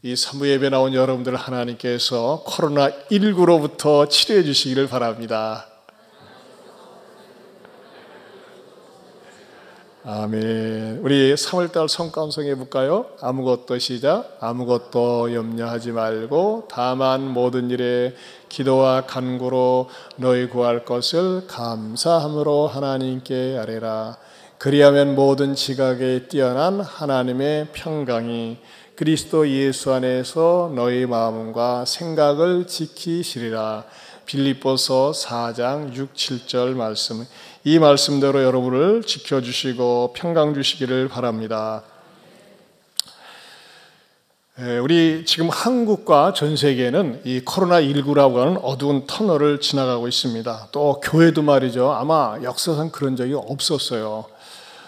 이 산부 예배 나온 여러분들 하나님께서 코로나19로부터 치료해 주시기를 바랍니다. 아멘. 우리 3월달 성감성 해볼까요? 아무것도 시작. 아무것도 염려하지 말고 다만 모든 일에 기도와 간구로 너희 구할 것을 감사함으로 하나님께 아뢰라. 그리하면 모든 지각에 뛰어난 하나님의 평강이 그리스도 예수 안에서 너희 마음과 생각을 지키시리라. 빌립보서 4장 6, 7절 말씀. 이 말씀대로 여러분을 지켜주시고 평강 주시기를 바랍니다. 우리 지금 한국과 전 세계는 이 코로나19라고 하는 어두운 터널을 지나가고 있습니다. 또 교회도 말이죠. 아마 역사상 그런 적이 없었어요.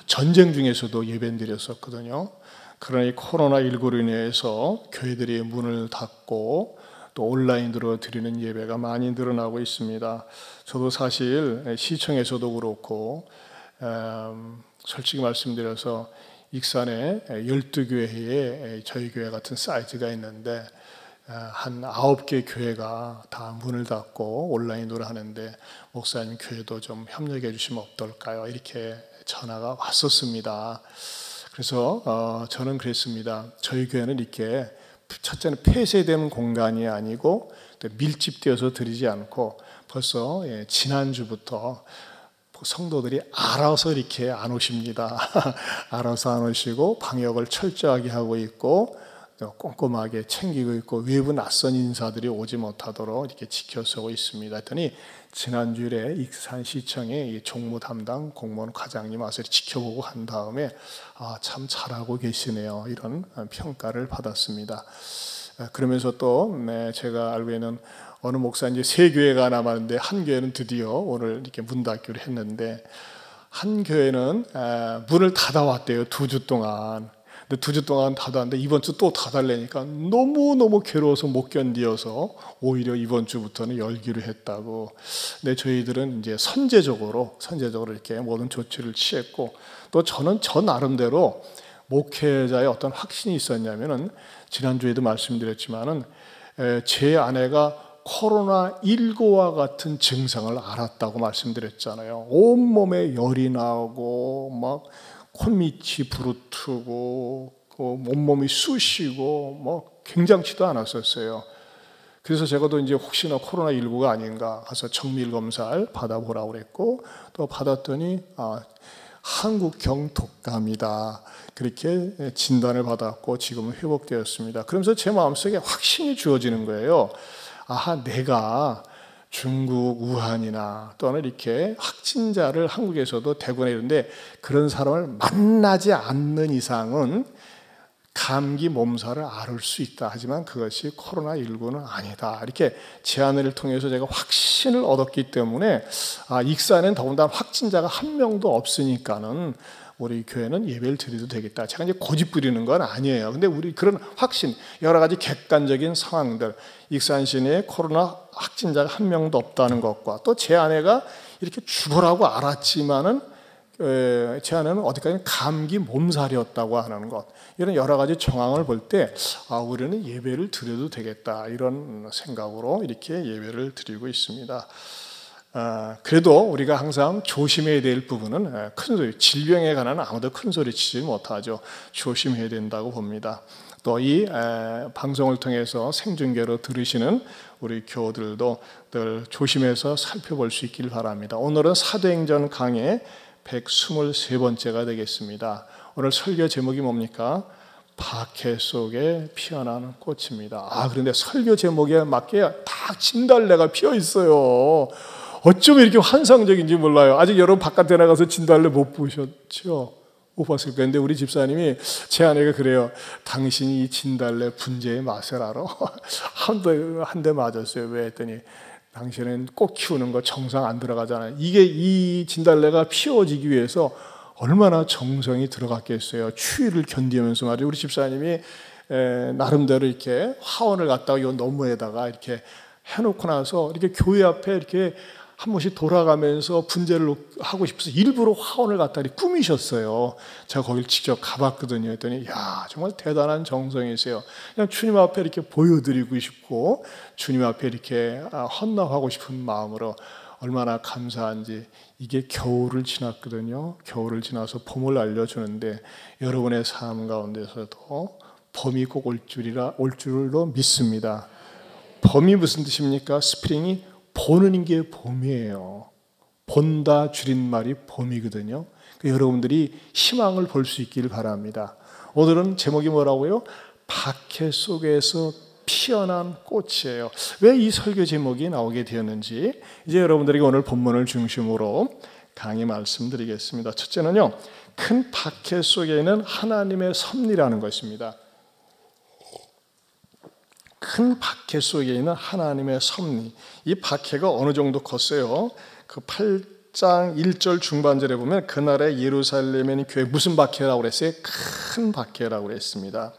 전쟁 중에서도 예배 드렸었거든요. 그러나 이 코로나19로 인해서 교회들이 문을 닫고 또 온라인으로 드리는 예배가 많이 늘어나고 있습니다. 저도 사실 시청에서도 그렇고 솔직히 말씀드려서 익산에 12교회에 저희 교회 같은 사이즈가 있는데 한 9개 교회가 다 문을 닫고 온라인으로 하는데 목사님 교회도 좀 협력해 주시면 어떨까요? 이렇게 전화가 왔었습니다. 그래서 저는 그랬습니다. 저희 교회는 이렇게 첫째는 폐쇄된 공간이 아니고 또 밀집되어서 드리지 않고 벌써 지난주부터 성도들이 알아서 이렇게 안 오십니다. 알아서 안 오시고 방역을 철저하게 하고 있고 꼼꼼하게 챙기고 있고 외부 낯선 인사들이 오지 못하도록 이렇게 지켜서고 있습니다. 했더니 지난주에 익산시청의 종무 담당 공무원 과장님 와서 지켜보고 한 다음에 참 잘하고 계시네요. 이런 평가를 받았습니다. 그러면서 또 제가 알고 있는 어느 목사님 세 교회가 남았는데 한 교회는 드디어 오늘 이렇게 문 닫기로 했는데 한 교회는 문을 닫아왔대요. 2주 동안. 근데 2주 동안 닫았는데 이번 주 또 닫으려니까 너무너무 괴로워서 못 견디어서 오히려 이번 주부터는 열기로 했다고. 근데 저희들은 이제 선제적으로 이렇게 모든 조치를 취했고 또 저는 저 나름대로 목회자의 어떤 확신이 있었냐면은 지난주에도 말씀드렸지만은 제 아내가 코로나19와 같은 증상을 알았다고 말씀드렸잖아요. 온몸에 열이 나고 막 콧밑이 부르트고 온몸이 쑤시고 굉장치도 않았었어요. 그래서 제가 또 이제 혹시나 코로나19가 아닌가 가서 정밀 검사를 받아보라고 그랬고 또 받았더니 한국형 독감이다. 그렇게 진단을 받았고 지금은 회복되었습니다. 그러면서 제 마음속에 확신이 주어지는 거예요. 내가 중국 우한이나 또는 이렇게 확진자를 한국에서도 대구나 이런데 그런 사람을 만나지 않는 이상은 감기 몸살을 앓을 수 있다. 하지만 그것이 코로나19는 아니다. 이렇게 제안을 통해서 제가 확신을 얻었기 때문에 익산엔 더군다나 확진자가 한 명도 없으니까는 우리 교회는 예배를 드려도 되겠다. 제가 이제 고집 부리는 건 아니에요. 근데 우리 그런 확신, 여러 가지 객관적인 상황들, 익산시 내에 코로나 확진자가 한 명도 없다는 것과 또 제 아내가 이렇게 죽으라고 알았지만은 제 아내는 어디까지 감기 몸살이었다고 하는 것, 이런 여러 가지 정황을 볼 때 우리는 예배를 드려도 되겠다 이런 생각으로 이렇게 예배를 드리고 있습니다. 그래도 우리가 항상 조심해야 될 부분은 큰 소리, 질병에 관한 아무도 큰 소리 치지 못하죠. 조심해야 된다고 봅니다. 또 이 방송을 통해서 생중계로 들으시는 우리 교우들도 늘 조심해서 살펴볼 수 있길 바랍니다. 오늘은 사도행전 강의 123번째가 되겠습니다. 오늘 설교 제목이 뭡니까? 박해 속에 피어나는 꽃입니다. 그런데 설교 제목에 맞게 딱 진달래가 피어 있어요. 어쩜 이렇게 환상적인지 몰라요. 아직 여러분 바깥에 나가서 진달래 못 보셨죠? 못 봤을 거예요. 근데 우리 집사님이 제 아내가 그래요. 당신이 이 진달래 분재의 맛을 알아? 한 대 맞았어요. 왜 했더니 당신은 꽃 키우는 거 정성 안 들어가잖아요. 이 진달래가 피어지기 위해서 얼마나 정성이 들어갔겠어요. 추위를 견디면서 말이에요. 우리 집사님이 나름대로 이렇게 화원을 갖다가 요 너머에다가 이렇게 해놓고 나서 이렇게 교회 앞에 이렇게 한 번씩 돌아가면서 분재를 하고 싶어서 일부러 화원을 갖다 꾸미셨어요. 제가 거길 직접 가봤거든요. 했더니 야, 정말 대단한 정성이세요. 그냥 주님 앞에 이렇게 보여드리고 싶고 주님 앞에 이렇게 헌납하고 싶은 마음으로 얼마나 감사한지. 이게 겨울을 지났거든요. 겨울을 지나서 봄을 알려주는데 여러분의 삶 가운데서도 봄이 꼭 올 줄로 믿습니다. 봄이 무슨 뜻입니까? 스프링이 보는 게 봄이에요. 본다 줄임말이 봄이거든요. 그러니까 여러분들이 희망을 볼 수 있기를 바랍니다. 오늘은 제목이 뭐라고요? 박해 속에서 피어난 꽃이에요. 왜 이 설교 제목이 나오게 되었는지 이제 여러분들에게 오늘 본문을 중심으로 강의 말씀드리겠습니다. 첫째는요, 큰 박해 속에는 하나님의 섭리라는 것입니다. 큰 박해 속에 있는 하나님의 섭리. 이 박해가 어느 정도 컸어요? 그 8장 1절 중반절에 보면 그날의 예루살렘에는 교회 무슨 박해라고 그랬어요? 큰 박해라고 그랬습니다.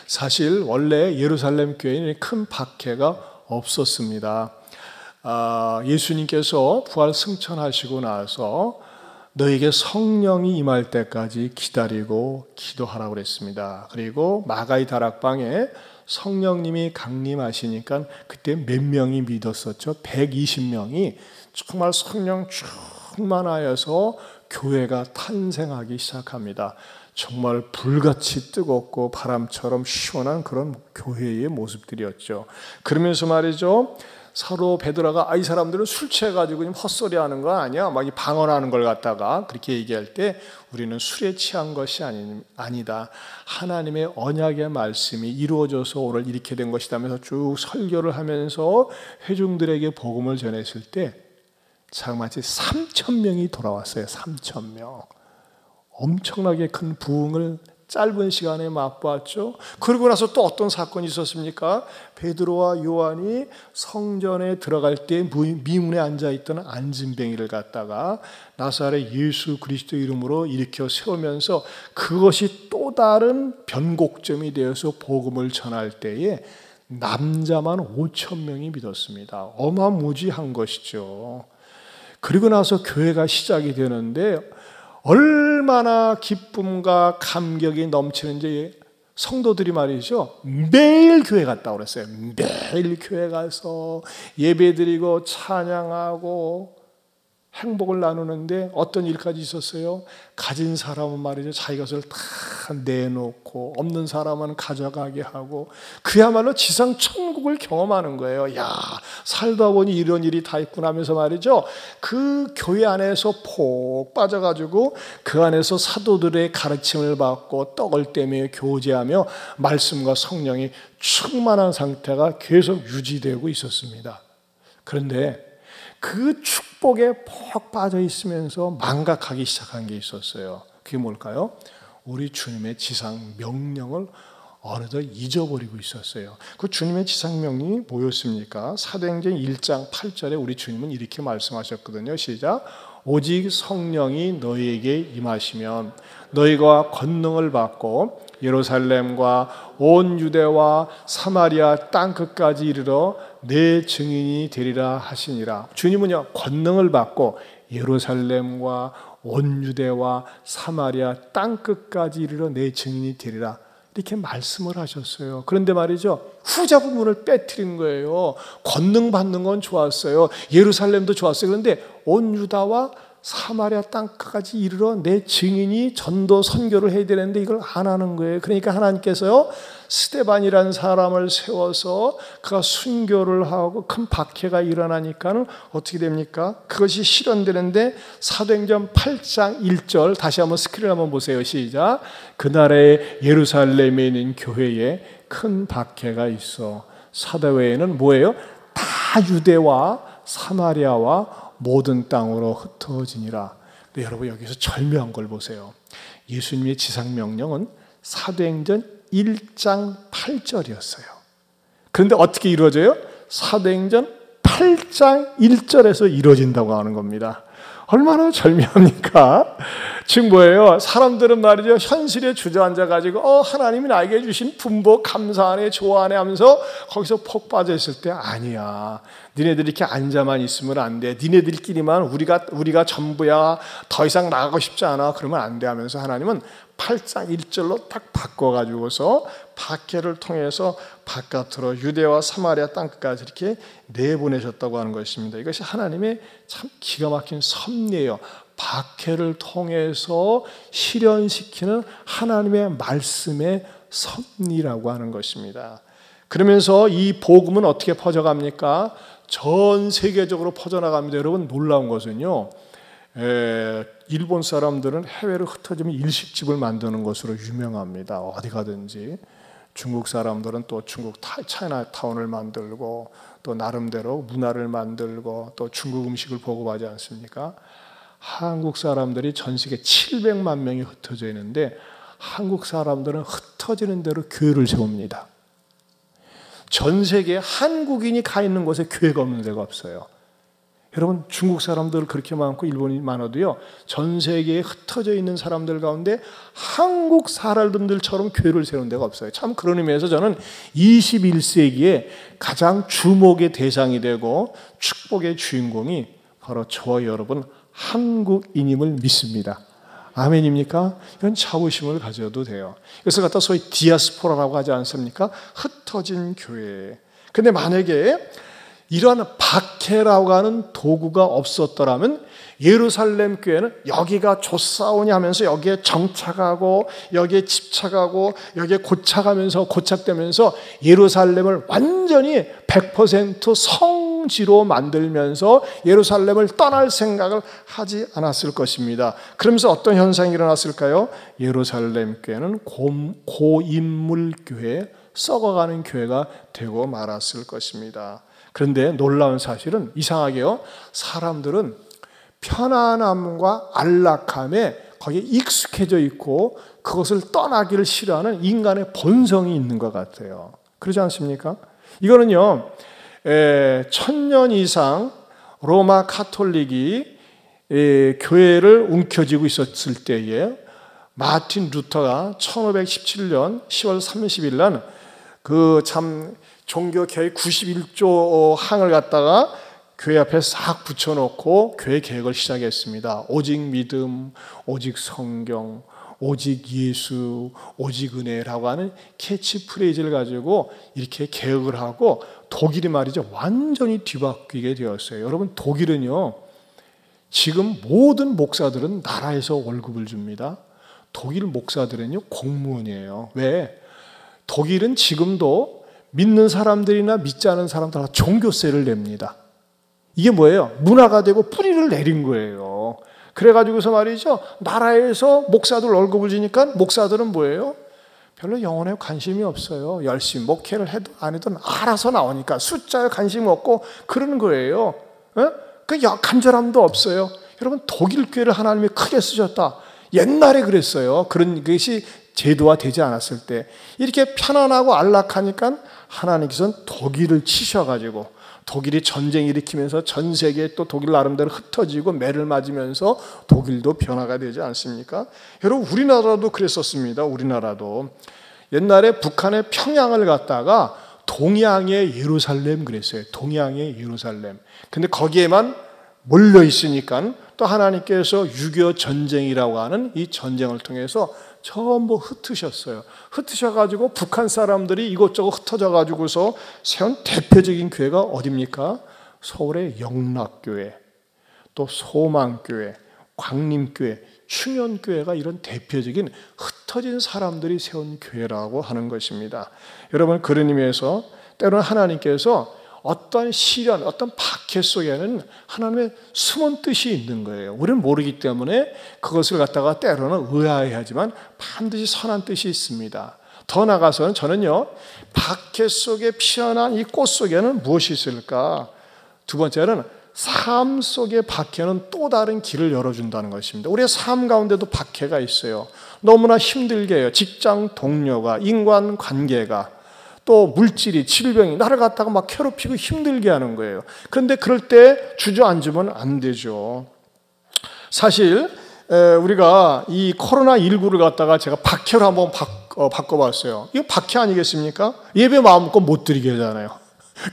사실 원래 예루살렘 교회는 큰 박해가 없었습니다. 예수님께서 부활 승천하시고 나서 너에게 성령이 임할 때까지 기다리고 기도하라고 그랬습니다. 그리고 마가의 다락방에 성령님이 강림하시니까 그때 몇 명이 믿었었죠? 120명이 정말 성령 충만하여서 교회가 탄생하기 시작합니다. 정말 불같이 뜨겁고 바람처럼 시원한 그런 교회의 모습들이었죠. 그러면서 말이죠, 사도 베드로가 이 사람들은 술 취해가지고 헛소리하는 거 아니야? 막 방언하는 걸 갖다가 그렇게 얘기할 때 우리는 술에 취한 것이 아니다. 하나님의 언약의 말씀이 이루어져서 오늘 이렇게 된 것이다면서 쭉 설교를 하면서 회중들에게 복음을 전했을 때 자그마치 3,000명이 돌아왔어요. 3,000명. 엄청나게 큰 부흥을 짧은 시간에 맛보았죠. 그러고 나서 또 어떤 사건이 있었습니까? 베드로와 요한이 성전에 들어갈 때 미문에 앉아있던 안진뱅이를 갖다가 나사렛 예수 그리스도 이름으로 일으켜 세우면서 그것이 또 다른 변곡점이 되어서 복음을 전할 때에 남자만 5,000명이 믿었습니다. 어마무지한 것이죠. 그리고 나서 교회가 시작이 되는데 얼마나 기쁨과 감격이 넘치는지 성도들이 말이죠, 매일 교회 갔다 그랬어요. 매일 교회 가서 예배드리고 찬양하고 행복을 나누는데 어떤 일까지 있었어요? 가진 사람은 말이죠, 자기 것을 다 내놓고 없는 사람은 가져가게 하고 그야말로 지상 천국을 경험하는 거예요. 야, 살다 보니 이런 일이 다 있구나 하면서 말이죠, 그 교회 안에서 폭 빠져가지고 그 안에서 사도들의 가르침을 받고 떡을 떼며 교제하며 말씀과 성령이 충만한 상태가 계속 유지되고 있었습니다. 그런데 그 축복에 푹 빠져 있으면서 망각하기 시작한 게 있었어요. 그게 뭘까요? 우리 주님의 지상 명령을 어느덧 잊어버리고 있었어요. 그 주님의 지상 명령이 뭐였습니까? 사도행전 1장 8절에 우리 주님은 이렇게 말씀하셨거든요. 시작. 오직 성령이 너희에게 임하시면 너희가 권능을 받고 예루살렘과 온 유대와 사마리아 땅끝까지 이르러 내 증인이 되리라 하시니라. 주님은요, 권능을 받고 예루살렘과 온 유대와 사마리아 땅끝까지 이르러 내 증인이 되리라, 이렇게 말씀을 하셨어요. 그런데 말이죠, 후자 부분을 빼뜨린 거예요. 권능 받는 건 좋았어요. 예루살렘도 좋았어요. 그런데 온 유다와 사마리아 땅까지 이르러 내 증인이 전도 선교를 해야 되는데 이걸 안 하는 거예요. 그러니까 하나님께서요, 스데반이라는 사람을 세워서 그가 순교를 하고 큰 박해가 일어나니까는 어떻게 됩니까? 그것이 실현되는데 사도행전 8장 1절 다시 한번 스크린 한번 보세요. 시작. 그날에 예루살렘에 있는 교회에 큰 박해가 있어 사대회에는 뭐예요? 다 유대와 사마리아와 모든 땅으로 흩어지니라. 근데 여러분 여기서 절묘한 걸 보세요. 예수님의 지상명령은 사도행전 1장 8절이었어요. 그런데 어떻게 이루어져요? 사도행전 8장 1절에서 이루어진다고 하는 겁니다. 얼마나 절묘합니까? 지금 뭐예요? 사람들은 말이죠, 현실에 주저앉아가지고 하나님이 나에게 주신 분복 감사하네 좋아하네 하면서 거기서 폭 빠져 있을 때, 아니야, 니네들이 이렇게 앉아만 있으면 안 돼, 니네들끼리만 우리가 전부야, 더 이상 나가고 싶지 않아, 그러면 안 돼 하면서 하나님은 8장 1절로 딱 바꿔가지고서 박해를 통해서 바깥으로 유대와 사마리아 땅끝까지 이렇게 내보내셨다고 하는 것입니다. 이것이 하나님의 참 기가 막힌 섭리예요. 박해를 통해서 실현시키는 하나님의 말씀의 섭리라고 하는 것입니다. 그러면서 이 복음은 어떻게 퍼져갑니까? 전 세계적으로 퍼져나갑니다. 여러분, 놀라운 것은요, 일본 사람들은 해외로 흩어지면 일식집을 만드는 것으로 유명합니다. 어디 가든지. 중국 사람들은 또 중국 차이나타운을 만들고 또 나름대로 문화를 만들고 또 중국 음식을 보급하지 않습니까? 한국 사람들이 전 세계 700만 명이 흩어져 있는데 한국 사람들은 흩어지는 대로 교회를 세웁니다. 전 세계에 한국인이 가 있는 곳에 교회가 없는 데가 없어요. 여러분, 중국 사람들 그렇게 많고 일본이 많아도요, 전 세계에 흩어져 있는 사람들 가운데 한국 사람들처럼 교회를 세우는 데가 없어요. 참 그런 의미에서 저는 21세기에 가장 주목의 대상이 되고 축복의 주인공이 바로 저와 여러분 한국인임을 믿습니다. 아멘입니까? 이런 자부심을 가져도 돼요. 그래서 갖다 소위 디아스포라라고 하지 않습니까? 흩어진 교회. 근데 만약에 이러한 박해라고 하는 도구가 없었더라면 예루살렘 교회는 여기가 좋사오니 하면서 여기에 정착하고 여기에 집착하고 여기에 고착되면서 예루살렘을 완전히 100% 성지로 만들면서 예루살렘을 떠날 생각을 하지 않았을 것입니다. 그러면서 어떤 현상이 일어났을까요? 예루살렘 교회는 고인물 교회, 썩어가는 교회가 되고 말았을 것입니다. 그런데 놀라운 사실은 이상하게요, 사람들은 편안함과 안락함에 거기에 익숙해져 있고 그것을 떠나기를 싫어하는 인간의 본성이 있는 것 같아요. 그러지 않습니까? 이거는요, 1000년 이상 로마 카톨릭이 교회를 움켜쥐고 있었을 때에 마틴 루터가 1517년 10월 30일 날 그 참 종교개혁 91조 항을 갖다가 교회 앞에 싹 붙여놓고 교회 개혁을 시작했습니다. 오직 믿음, 오직 성경, 오직 예수, 오직 은혜라고 하는 캐치프레이즈를 가지고 이렇게 개혁을 하고 독일이 말이죠, 완전히 뒤바뀌게 되었어요. 여러분, 독일은요, 지금 모든 목사들은 나라에서 월급을 줍니다. 독일 목사들은요, 공무원이에요. 왜? 독일은 지금도 믿는 사람들이나 믿지 않은 사람들 다 종교세를 냅니다. 이게 뭐예요? 문화가 되고 뿌리를 내린 거예요. 그래가지고서 말이죠, 나라에서 목사들 월급을 주니까 목사들은 뭐예요? 별로 영혼에 관심이 없어요. 열심히 목회를 해도 안 해도 알아서 나오니까 숫자에 관심이 없고 그러는 거예요. 그 간절함도 없어요. 여러분, 독일 교회를 하나님이 크게 쓰셨다. 옛날에 그랬어요. 그런 것이 제도화되지 않았을 때 이렇게 편안하고 안락하니까 하나님께서는 독일을 치셔가지고 독일이 전쟁 일으키면서 전 세계에 또 독일 나름대로 흩어지고 매를 맞으면서 독일도 변화가 되지 않습니까? 여러분, 우리나라도 그랬었습니다. 우리나라도 옛날에 북한의 평양을 갔다가 동양의 예루살렘 그랬어요. 동양의 예루살렘. 근데 거기에만 몰려 있으니까 또 하나님께서 6.25 전쟁이라고 하는 이 전쟁을 통해서 전부 흩으셨어요. 흩으셔가지고 북한 사람들이 이곳저곳 흩어져가지고서 세운 대표적인 교회가 어디입니까? 서울의 영락교회, 또 소망교회, 광림교회, 충현교회가 이런 대표적인 흩어진 사람들이 세운 교회라고 하는 것입니다. 여러분, 그런 의미에서 때로는 하나님께서 어떤 시련, 어떤 박해 속에는 하나님의 숨은 뜻이 있는 거예요. 우리는 모르기 때문에 그것을 갖다가 때로는 의아해하지만 반드시 선한 뜻이 있습니다. 더 나아가서는 저는요, 박해 속에 피어난 이 꽃 속에는 무엇이 있을까? 두 번째는 삶 속의 박해는 또 다른 길을 열어준다는 것입니다. 우리의 삶 가운데도 박해가 있어요. 너무나 힘들게 해요. 직장 동료가, 인간관계가, 또 물질이, 질병이 나를 갖다가 막 괴롭히고 힘들게 하는 거예요. 그런데 그럴 때 주저앉으면 안 되죠. 사실 우리가 이 코로나19를 갖다가 제가 박해로 한번 바꿔봤어요. 이거 박해 아니겠습니까? 예배 마음껏 못 드리게 하잖아요.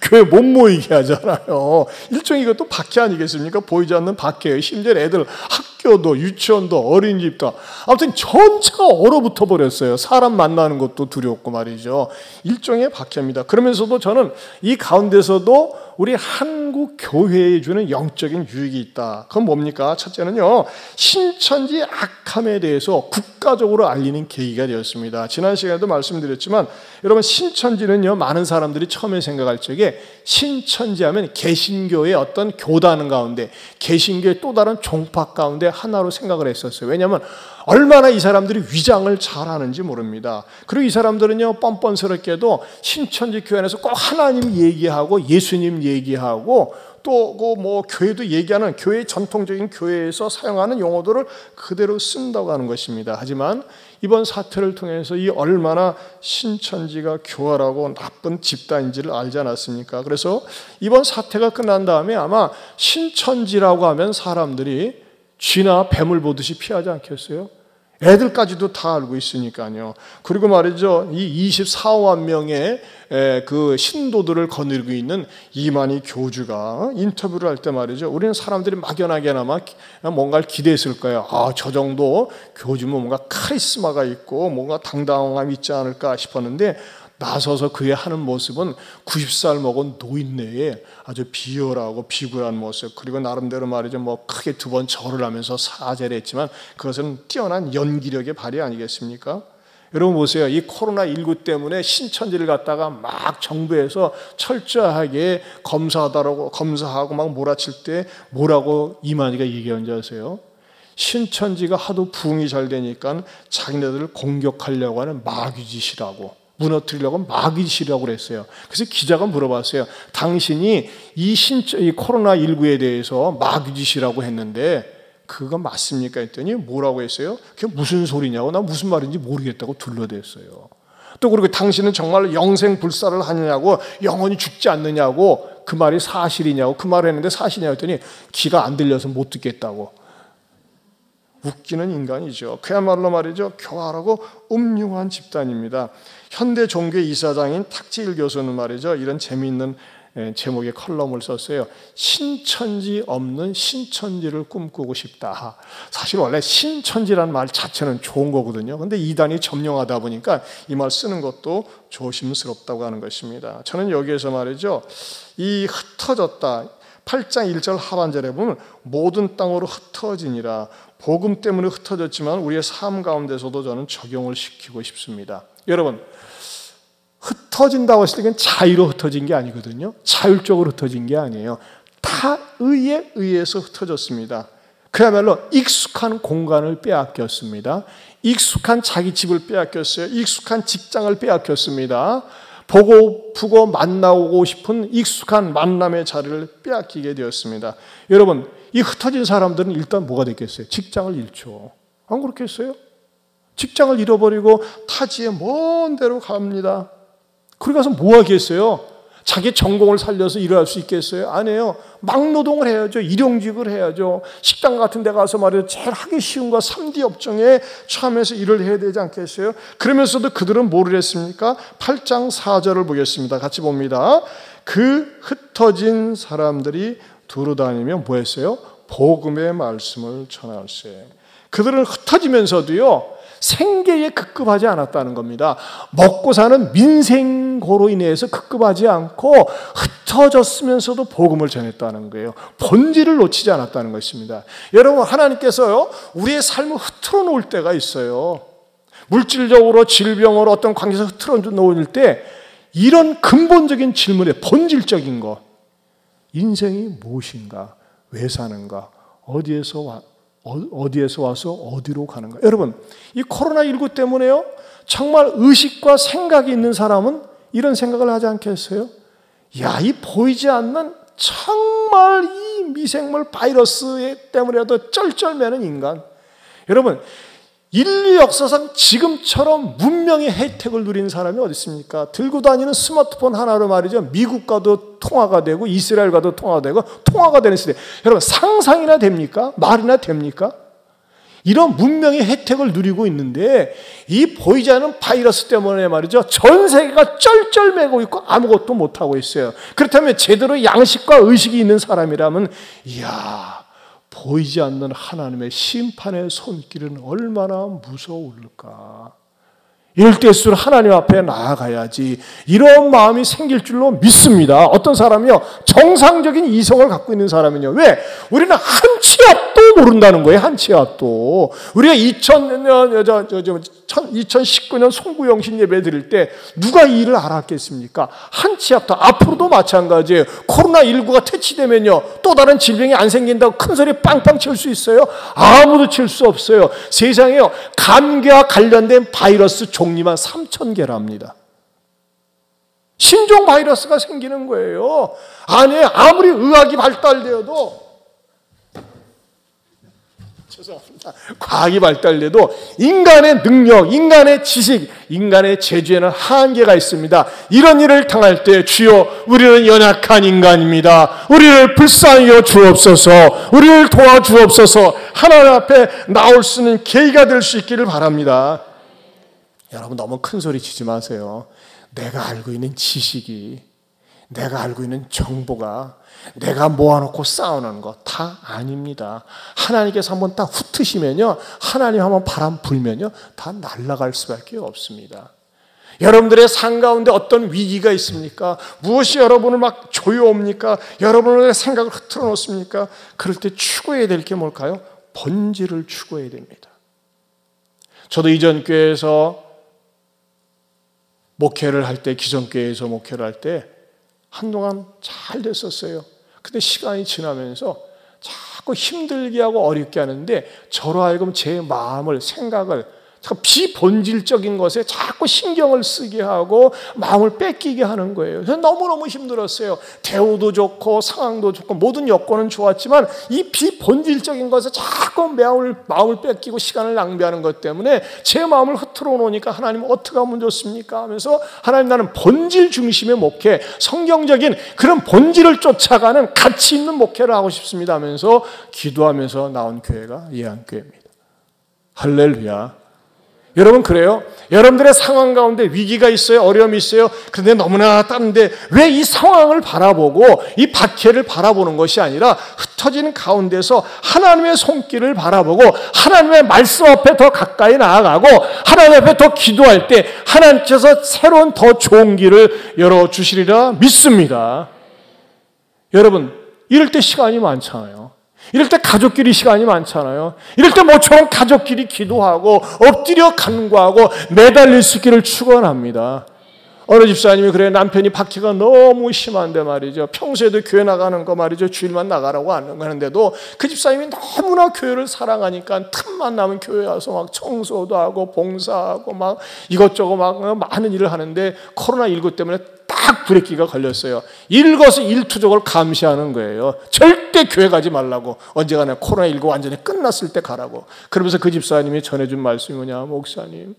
교회 못 모이게 하잖아요. 일종의 이것도 박해 아니겠습니까? 보이지 않는 박해예요. 심지어 애들 학교도 유치원도 어린이집도 아무튼 전체가 얼어붙어 버렸어요. 사람 만나는 것도 두렵고 말이죠. 일종의 박해입니다. 그러면서도 저는 이 가운데서도 우리 한국 교회에 주는 영적인 유익이 있다. 그건 뭡니까? 첫째는요, 신천지 악함에 대해서 국가적으로 알리는 계기가 되었습니다. 지난 시간에도 말씀드렸지만 여러분, 신천지는요, 많은 사람들이 처음에 생각할 적에 신천지 하면 개신교의 어떤 교단 가운데, 개신교의 또 다른 종파 가운데 하나로 생각을 했었어요. 왜냐하면 얼마나 이 사람들이 위장을 잘하는지 모릅니다. 그리고 이 사람들은요, 뻔뻔스럽게도 신천지 교회 안에서 꼭 하나님 얘기하고 예수님 얘기하고 또 뭐 교회도 얘기하는 교회 전통적인 교회에서 사용하는 용어들을 그대로 쓴다고 하는 것입니다. 하지만 이번 사태를 통해서 이 얼마나 신천지가 교활하고 나쁜 집단인지를 알지 않았습니까? 그래서 이번 사태가 끝난 다음에 아마 신천지라고 하면 사람들이 쥐나 뱀을 보듯이 피하지 않겠어요? 애들까지도 다 알고 있으니까요. 그리고 말이죠, 이 24만 명의 그 신도들을 거느리고 있는 이만희 교주가 인터뷰를 할 때 말이죠, 우리는 사람들이 막연하게나마 뭔가를 기대했을 거예요. 아, 저 정도 교주면 뭔가 카리스마가 있고 뭔가 당당함이 있지 않을까 싶었는데, 나서서 그의 하는 모습은 90살 먹은 노인네에 아주 비열하고 비굴한 모습, 그리고 나름대로 말이죠, 뭐 크게 2번 절을 하면서 사죄를 했지만 그것은 뛰어난 연기력의 발휘 아니겠습니까? 여러분 보세요. 이 코로나19 때문에 신천지를 갖다가 막 정부에서 철저하게 검사하고 막 몰아칠 때 뭐라고 이만희가 얘기한 줄 아세요? 신천지가 하도 부흥이 잘 되니까 자기네들을 공격하려고 하는 마귀짓이라고, 무너뜨리려고 마귀짓이라고 그랬어요. 그래서 기자가 물어봤어요. 당신이 이 코로나19에 대해서 마귀짓이라고 했는데 그거 맞습니까? 했더니 뭐라고 했어요? 그게 무슨 소리냐고, 나 무슨 말인지 모르겠다고 둘러댔어요. 또 그리고 당신은 정말 영생불사를 하느냐고, 영원히 죽지 않느냐고, 그 말이 사실이냐고, 그 말을 했는데 사실이냐고 했더니 귀가 안 들려서 못 듣겠다고. 웃기는 인간이죠. 그야말로 말이죠, 교활하고 음흉한 집단입니다. 현대 종교의 이사장인 탁지일 교수는 말이죠, 이런 재미있는 제목의 컬럼을 썼어요. 신천지 없는 신천지를 꿈꾸고 싶다. 사실 원래 신천지라는 말 자체는 좋은 거거든요. 그런데 이단이 점령하다 보니까 이 말 쓰는 것도 조심스럽다고 하는 것입니다. 저는 여기에서 말이죠, 이 흩어졌다, 8장 1절 하반절에 보면 모든 땅으로 흩어지니라, 복음 때문에 흩어졌지만 우리의 삶 가운데서도 저는 적용을 시키고 싶습니다. 여러분, 흩어진다고 했을 때 그건 자의로 흩어진 게 아니거든요. 자율적으로 흩어진 게 아니에요. 타의에 의해서 흩어졌습니다. 그야말로 익숙한 공간을 빼앗겼습니다. 익숙한 자기 집을 빼앗겼어요. 익숙한 직장을 빼앗겼습니다. 보고 만나고 싶은 익숙한 만남의 자리를 빼앗기게 되었습니다. 여러분, 이 흩어진 사람들은 일단 뭐가 됐겠어요? 직장을 잃죠. 안 그렇겠어요? 직장을 잃어버리고 타지에 먼 데로 갑니다. 그러고 가서 뭐 하겠어요? 자기 전공을 살려서 일할 수 있겠어요? 아니에요. 막노동을 해야죠. 일용직을 해야죠. 식당 같은 데 가서 말이죠, 제일 하기 쉬운 거 3D 업종에 처음에서 일을 해야 되지 않겠어요? 그러면서도 그들은 뭐를 했습니까? 8장 4절을 보겠습니다. 같이 봅니다. 그 흩어진 사람들이 두루 다니며 뭐 했어요? 복음의 말씀을 전할세. 그들은 흩어지면서도요, 생계에 급급하지 않았다는 겁니다. 먹고 사는 민생고로 인해서 급급하지 않고 흩어졌으면서도 복음을 전했다는 거예요. 본질을 놓치지 않았다는 것입니다. 여러분, 하나님께서요, 우리의 삶을 흐트러 놓을 때가 있어요. 물질적으로, 질병으로 어떤 관계에서 흐트러 놓을 때 이런 근본적인 질문에 본질적인 것, 인생이 무엇인가, 왜 사는가, 어디에서 와서 어디로 가는가. 여러분, 이 코로나19 때문에요, 정말 의식과 생각이 있는 사람은 이런 생각을 하지 않겠어요? 야, 이 보이지 않는 정말 이 미생물 바이러스 때문에도 쩔쩔매는 인간. 여러분, 인류 역사상 지금처럼 문명의 혜택을 누린 사람이 어디 있습니까? 들고 다니는 스마트폰 하나로 말이죠, 미국과도 통화가 되고 이스라엘과도 통화가 되고 통화가 되는 시대. 여러분, 상상이나 됩니까? 말이나 됩니까? 이런 문명의 혜택을 누리고 있는데 이 보이지 않는 바이러스 때문에 말이죠, 전 세계가 쩔쩔매고 있고 아무것도 못하고 있어요. 그렇다면 제대로 양식과 의식이 있는 사람이라면 이야, 보이지 않는 하나님의 심판의 손길은 얼마나 무서울까. 이럴 때일수록 하나님 앞에 나아가야지, 이런 마음이 생길 줄로 믿습니다. 어떤 사람이요, 정상적인 이성을 갖고 있는 사람은요, 왜? 우리는 한 치 앞도 모른다는 거예요. 한 치 앞도. 우리가 2019년 송구영신 예배 드릴 때 누가 이 일을 알았겠습니까? 한 치 앞도. 앞으로도 마찬가지예요. 코로나19가 퇴치되면요, 또 다른 질병이 안 생긴다고 큰 소리 빵빵 칠 수 있어요? 아무도 칠 수 없어요. 세상에요, 감기와 관련된 바이러스 종류만 3,000개랍니다. 신종 바이러스가 생기는 거예요. 아니, 아무리 의학이 발달되어도, 죄송합니다, 과학이 발달돼도 인간의 능력, 인간의 지식, 인간의 재주에는 한계가 있습니다. 이런 일을 당할 때 주여, 우리는 연약한 인간입니다. 우리를 불쌍히 여겨 주옵소서, 우리를 도와주옵소서, 하나님 앞에 나올 수 있는 계기가 될 수 있기를 바랍니다. 여러분, 너무 큰 소리 치지 마세요. 내가 알고 있는 지식이, 내가 알고 있는 정보가 내가 모아놓고 쌓아놓은 거 다 아닙니다. 하나님께서 한번 딱 훑으시면요, 하나님 한번 바람 불면요, 다 날아갈 수밖에 없습니다. 여러분들의 삶 가운데 어떤 위기가 있습니까? 무엇이 여러분을 막 조여옵니까? 여러분의 생각을 흐트러 놓습니까? 그럴 때 추구해야 될 게 뭘까요? 본질을 추구해야 됩니다. 저도 이전 교회에서 목회를 할 때, 기성교회에서 목회를 할 때 한동안 잘 됐었어요. 근데 시간이 지나면서 자꾸 힘들게 하고 어렵게 하는데, 저로 하여금 제 마음을, 생각을 비본질적인 것에 자꾸 신경을 쓰게 하고 마음을 뺏기게 하는 거예요. 그래서 너무너무 힘들었어요. 대우도 좋고 상황도 좋고 모든 여건은 좋았지만 이 비본질적인 것에 자꾸 마음을 뺏기고 시간을 낭비하는 것 때문에 제 마음을 흐트러 놓으니까, 하나님 어떻게 하면 좋습니까? 하면서, 하나님, 나는 본질 중심의 목회, 성경적인 그런 본질을 쫓아가는 가치 있는 목회를 하고 싶습니다 하면서 기도하면서 나온 교회가 예한교회입니다. 할렐루야. 여러분, 그래요? 여러분들의 상황 가운데 위기가 있어요, 어려움이 있어요. 그런데 너무나 따른데 왜 이 상황을 바라보고 이 박해를 바라보는 것이 아니라 흩어지는 가운데서 하나님의 손길을 바라보고 하나님의 말씀 앞에 더 가까이 나아가고 하나님 앞에 더 기도할 때 하나님께서 새로운 더 좋은 길을 열어주시리라 믿습니다. 여러분, 이럴 때 시간이 많잖아요. 이럴 때 가족끼리 시간이 많잖아요. 이럴 때 모처럼 가족끼리 기도하고 엎드려 간구하고 매달릴 수 있기를 축원합니다. 어느 집사님이 그래, 남편이 박해가 너무 심한데 말이죠, 평소에도 교회 나가는 거 말이죠, 주일만 나가라고 하는데도 그 집사님이 너무나 교회를 사랑하니까 틈만 나면 교회 와서 막 청소도 하고 봉사하고 막 이것저것 막 많은 일을 하는데 코로나19 때문에 딱 브레이크가 걸렸어요. 일거수일투족을 감시하는 거예요. 절대 교회 가지 말라고. 언제가나 코로나19 완전히 끝났을 때 가라고. 그러면서 그 집사님이 전해준 말씀이 뭐냐, 목사님,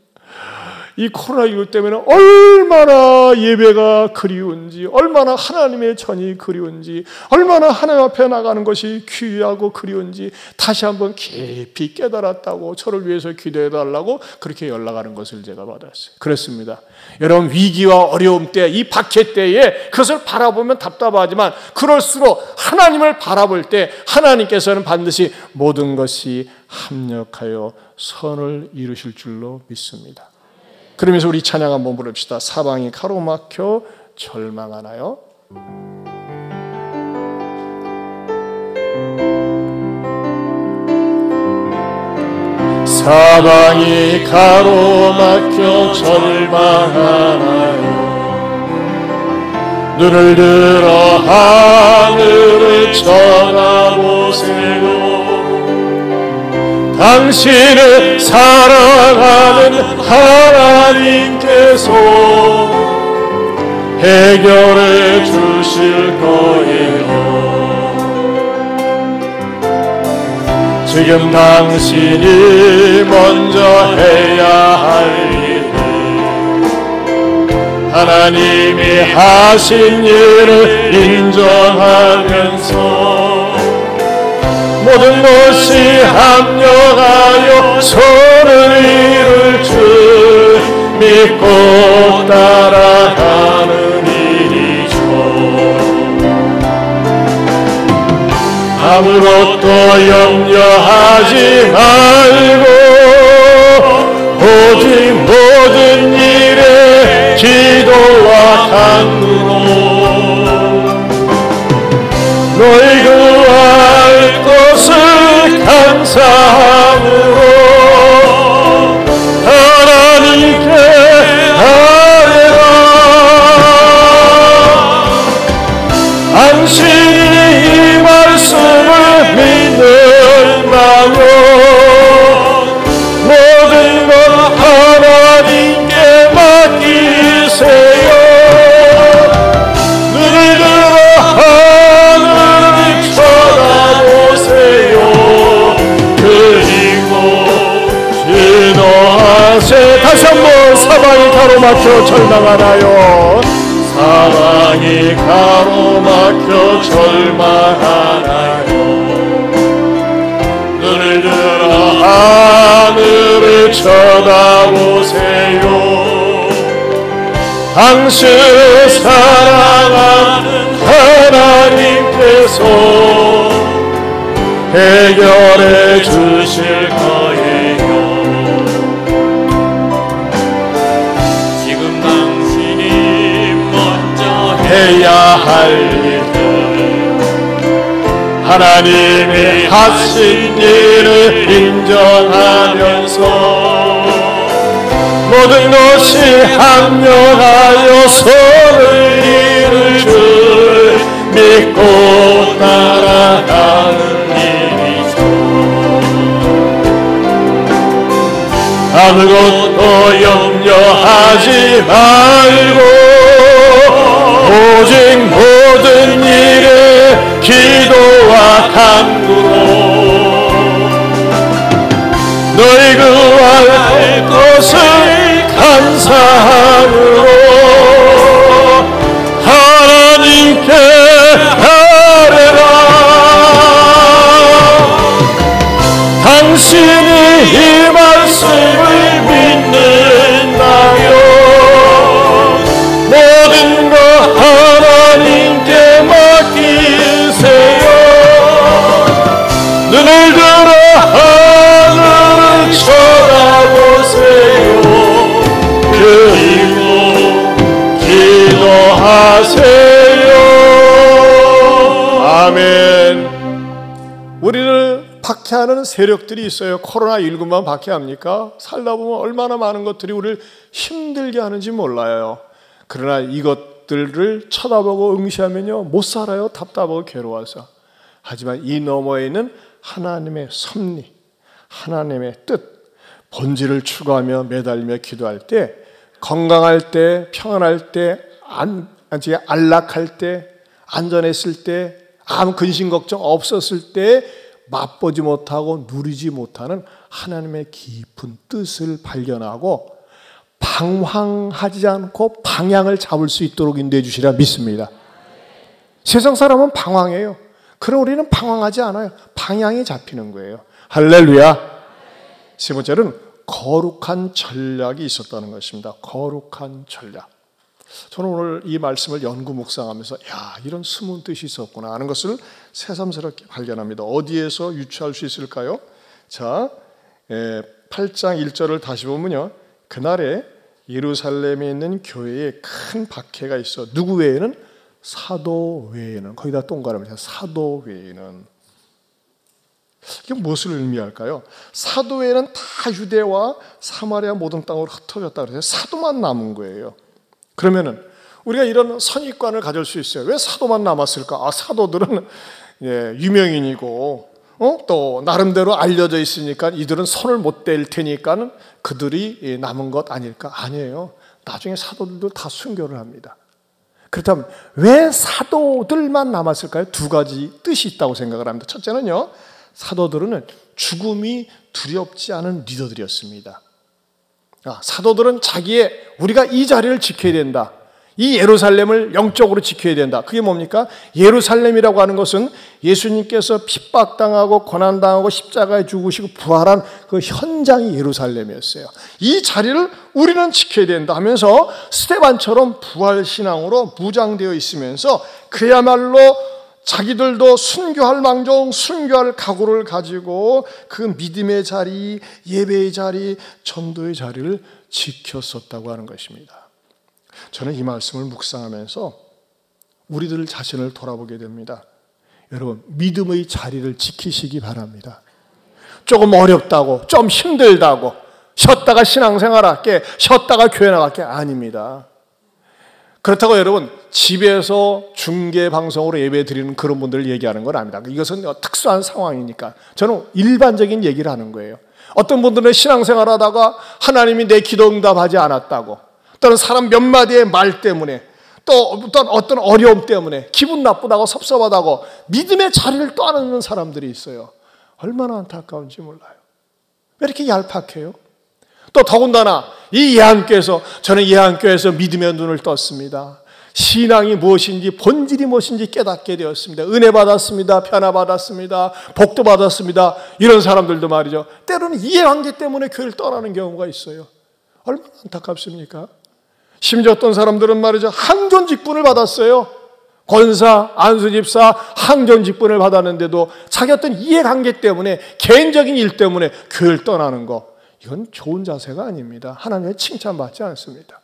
이 코로나19 때문에 얼마나 예배가 그리운지, 얼마나 하나님의 전이 그리운지, 얼마나 하나님 앞에 나가는 것이 귀하고 그리운지 다시 한번 깊이 깨달았다고, 저를 위해서 기도해달라고 그렇게 연락하는 것을 제가 받았어요. 그렇습니다. 여러분, 위기와 어려움 때, 이 박해 때에 그것을 바라보면 답답하지만 그럴수록 하나님을 바라볼 때 하나님께서는 반드시 모든 것이 합력하여 선을 이루실 줄로 믿습니다. 그러면서 우리 찬양 한번 부릅시다. 사방이 가로막혀 절망하나요? 사방이 가로막혀 절망하나요? 눈을 들어 하늘을 쳐다보세요. 당신을 사랑하는 하나님께서 해결해 주실 거예요. 지금 당신이 먼저 해야 할 일은 하나님이 하신 일을 인정하면서 모든 것이 합력하여 선을 이룰 줄 믿고 따라가는 일이죠. 아무것도 염려하지 말고 오직 모든 일에 기도와 간구로 너희 구할 것을 감사함으로 하나님께 아뢰라. 당신이 이 말씀을 믿는다면 모든 것 하나님께 맡기세요. 눈을 들어 하늘을 쳐다보세요. 그리고 기도하세. 다시 한번 사방이 가로막혀 절망하나요? 사방이 가로막혀 절망하나요? 눈을 들어 하늘을 쳐다보세요. 당신을 사랑하는 하나님께서 해결해 주실 거예요. 지금 당신이 먼저 해야 할 일들, 하나님이 하신 일을 인정하면서 모든 것이 합력하여 선을 이룰 줄 믿고 따라가는 일이죠. 아무것도 염려하지 말고 오직 모든 일에 기도와 간구로 너희 구할 것을 감사함으로 하나님께 아뢰라. 당신이 이 말씀을 믿는다면 모든 것 하나님께 맡기세요. 눈을 들어 하늘을 쳐다보세요. 그리고 기도하세요. 아멘. 우리를 박해하는 세력들이 있어요. 코로나19만 박해합니까? 살다 보면 얼마나 많은 것들이 우리를 힘들게 하는지 몰라요. 그러나 이것들을 쳐다보고 응시하면요, 못 살아요. 답답하고 괴로워서. 하지만 이 너머에 있는 하나님의 섭리, 하나님의 뜻, 본질을 추구하며 매달리며 기도할 때, 건강할 때, 평안할 때, 안락할 때, 안전했을 때, 아무 근심 걱정 없었을 때 맛보지 못하고 누리지 못하는 하나님의 깊은 뜻을 발견하고 방황하지 않고 방향을 잡을 수 있도록 인도해 주시라 믿습니다. 세상 사람은 방황해요. 그러나 우리는 방황하지 않아요. 방향이 잡히는 거예요. 할렐루야. 세 번째는 거룩한 전략이 있었다는 것입니다. 거룩한 전략. 저는 오늘 이 말씀을 연구 묵상하면서 이런 숨은 뜻이 있었구나 하는 것을 새삼스럽게 발견합니다. 어디에서 유추할 수 있을까요? 자, 8장 1절을 다시 보면요, 그날에 예루살렘에 있는 교회에 큰 박해가 있어. 누구 외에는? 사도 외에는. 거기다 동그라미 사도 외에는. 이게 무엇을 의미할까요? 사도 외에는 다 유대와 사마리아 모든 땅으로 흩어졌다 그래서 사도만 남은 거예요. 그러면은 우리가 이런 선입관을 가질 수 있어요. 왜 사도만 남았을까? 사도들은 유명인이고 또 나름대로 알려져 있으니까 이들은 손을 못 댈 테니까 그들이 남은 것 아닐까? 아니에요. 나중에 사도들도 다 순교를 합니다. 그렇다면 왜 사도들만 남았을까요? 두 가지 뜻이 있다고 생각을 합니다. 첫째는요, 사도들은 죽음이 두렵지 않은 리더들이었습니다. 사도들은 우리가 이 자리를 지켜야 된다, 이 예루살렘을 영적으로 지켜야 된다. 그게 뭡니까? 예루살렘이라고 하는 것은 예수님께서 핍박당하고 고난당하고 십자가에 죽으시고 부활한 그 현장이 예루살렘이었어요. 이 자리를 우리는 지켜야 된다 하면서 스데반처럼 부활신앙으로 무장되어 있으면서 그야말로 자기들도 순교할 망정 순교할 각오를 가지고 그 믿음의 자리, 예배의 자리, 전도의 자리를 지켰었다고 하는 것입니다. 저는 이 말씀을 묵상하면서 우리들 자신을 돌아보게 됩니다. 여러분, 믿음의 자리를 지키시기 바랍니다. 조금 어렵다고, 좀 힘들다고, 쉬었다가 신앙생활 할게, 쉬었다가 교회 나갈게 아닙니다. 그렇다고 여러분, 집에서 중계방송으로 예배 드리는 그런 분들을 얘기하는 건 아닙니다. 이것은 특수한 상황이니까 저는 일반적인 얘기를 하는 거예요. 어떤 분들은 신앙생활 하다가 하나님이 내 기도 응답하지 않았다고, 또는 사람 몇 마디의 말 때문에, 또 어떤 어려움 때문에 기분 나쁘다고 섭섭하다고 믿음의 자리를 떠나는 사람들이 있어요. 얼마나 안타까운지 몰라요. 왜 이렇게 얄팍해요? 또 더군다나 이 예한교회에서, 저는 예한교회에서 믿음의 눈을 떴습니다. 신앙이 무엇인지, 본질이 무엇인지 깨닫게 되었습니다. 은혜 받았습니다. 변화 받았습니다. 복도 받았습니다. 이런 사람들도 말이죠, 때로는 이해관계 때문에 교회를 떠나는 경우가 있어요. 얼마나 안타깝습니까? 심지어 어떤 사람들은 말이죠, 항전 직분을 받았어요. 권사, 안수집사, 항전 직분을 받았는데도 자기 어떤 이해관계 때문에, 개인적인 일 때문에 교회를 떠나는 거, 이건 좋은 자세가 아닙니다. 하나님의 칭찬받지 않습니다.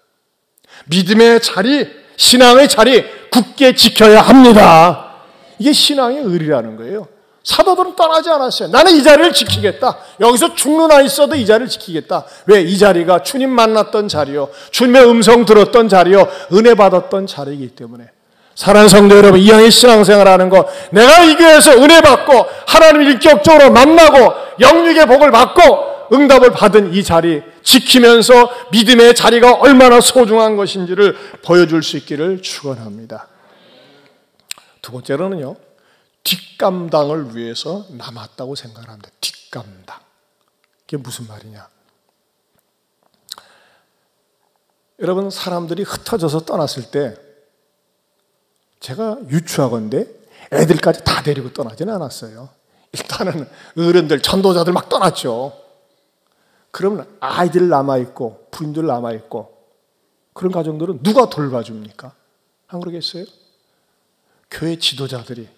믿음의 자리, 신앙의 자리 굳게 지켜야 합니다. 이게 신앙의 의리라는 거예요. 사도들은 떠나지 않았어요. 나는 이 자리를 지키겠다. 여기서 죽는 한 있어도 이 자리를 지키겠다. 왜? 이 자리가 주님 만났던 자리요, 주님의 음성 들었던 자리요, 은혜 받았던 자리이기 때문에. 사랑하는 성도 여러분, 이왕의 신앙생활하는 거, 내가 이 교회에서 은혜 받고 하나님을 인격적으로 만나고 영육의 복을 받고 응답을 받은 이 자리 지키면서 믿음의 자리가 얼마나 소중한 것인지를 보여줄 수 있기를 축원합니다. 두 번째로는요, 뒷감당을 위해서 남았다고 생각합니다. 뒷감당. 이게 무슨 말이냐? 여러분, 사람들이 흩어져서 떠났을 때 제가 유추하건대 애들까지 다 데리고 떠나지는 않았어요. 일단은 어른들, 전도자들 막 떠났죠. 그러면 아이들 남아있고 부인들 남아있고 그런 가정들은 누가 돌봐줍니까? 안 그러겠어요? 교회 지도자들이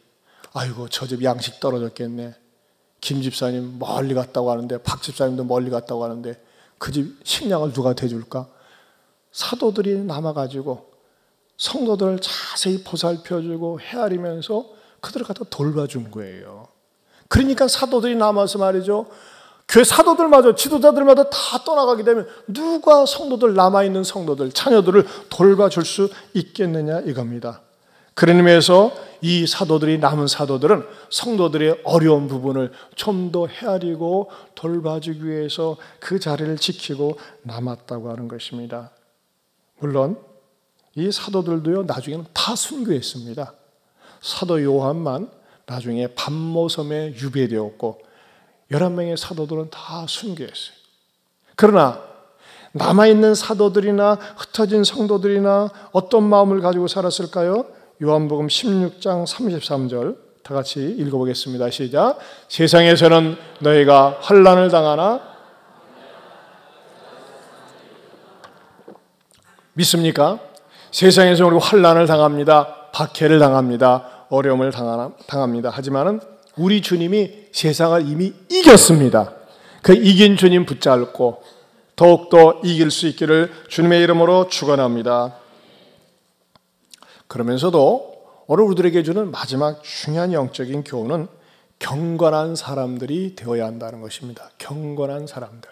아이고 저 집 양식 떨어졌겠네, 김 집사님 멀리 갔다고 하는데 박 집사님도 멀리 갔다고 하는데 그 집 식량을 누가 대줄까? 사도들이 남아가지고 성도들을 자세히 보살펴주고 헤아리면서 그들을 갖다 돌봐준 거예요. 그러니까 사도들이 남아서 말이죠, 교회 사도들마저, 지도자들마다 다 떠나가게 되면 누가 성도들, 남아있는 성도들, 자녀들을 돌봐줄 수 있겠느냐 이겁니다. 그런 의미에서 이 사도들이, 남은 사도들은 성도들의 어려운 부분을 좀 더 헤아리고 돌봐주기 위해서 그 자리를 지키고 남았다고 하는 것입니다. 물론 이 사도들도요, 나중에는 다 순교했습니다. 사도 요한만 나중에 반모섬에 유배되었고 11명의 사도들은 다 순교했어요. 그러나 남아있는 사도들이나 흩어진 성도들이나 어떤 마음을 가지고 살았을까요? 요한복음 16장 33절 다 같이 읽어보겠습니다. 시작. 세상에서는 너희가 환난을 당하나 믿습니까? 세상에서 우리 환난을 당합니다. 박해를 당합니다. 어려움을 당합니다. 하지만은 우리 주님이 세상을 이미 이겼습니다. 그 이긴 주님 붙잡고 더욱더 이길 수 있기를 주님의 이름으로 축원합니다. 그러면서도 오늘 우리들에게 주는 마지막 중요한 영적인 교훈은 경건한 사람들이 되어야 한다는 것입니다. 경건한 사람들.